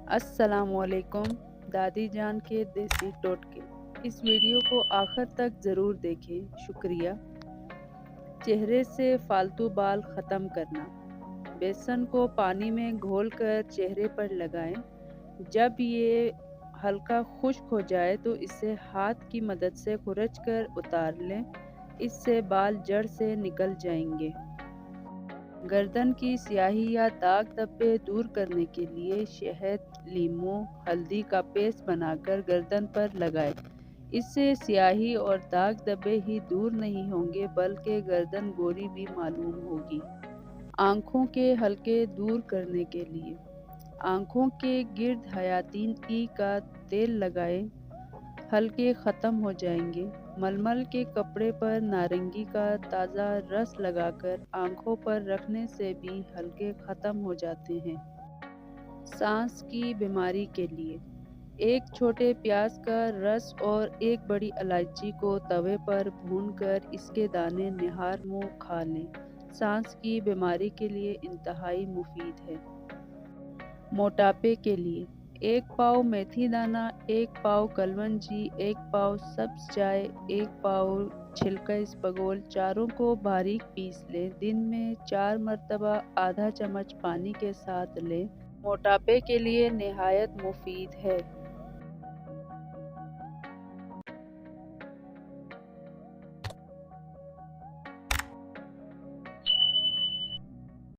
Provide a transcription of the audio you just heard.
السلام علیکم دادی جان کے دیسی ٹوٹکے۔ اس ویڈیو کو آخر تک ضرور دیکھیں، شکریہ۔ چہرے سے فالتو بال ختم کرنا۔ بیسن کو پانی میں گھول کر چہرے پر لگائیں۔ جب یہ ہلکا خشک ہو جائے تو اسے ہاتھ کی مدد سے کھرچ کر اتار لیں، اس سے بال جڑ سے نکل جائیں گے۔ گردن کی سیاہی یا داغ دھبے دور کرنے کے لیے شہد، لیموں، ہلدی کا پیسٹ بنا کر گردن پر لگائیں۔ اس سے سیاہی اور داغ دھبے ہی دور نہیں ہوں گے بلکہ گردن گوری بھی معلوم ہوگی۔ آنکھوں کے حلقے دور کرنے کے لیے آنکھوں کے گرد حیاتین ای کا تیل لگائیں، حلقے ختم ہو جائیں گے۔ ململ کے کپڑے پر نارنگی کا تازہ رس لگا کر آنکھوں پر رکھنے سے بھی حلقے ختم ہو جاتے ہیں۔ سانس کی بیماری کے لیے ایک چھوٹے پیاز کا رس اور ایک بڑی الائچی کو توے پر بھون کر اس کے دانے نہار منہ کھا لیں۔ سانس کی بیماری کے لیے انتہائی مفید ہے۔ موٹاپے کے لیے ایک پاؤ میتھی دانہ، ایک پاؤ کلونجی، ایک پاؤ سبز چائے، ایک پاؤ چھلکا اسپغول، چاروں کو باریک پیس لیں۔ دن میں 4 مرتبہ آدھا چمچ پانی کے ساتھ لیں۔ موٹاپے کے لیے نہایت مفید ہے۔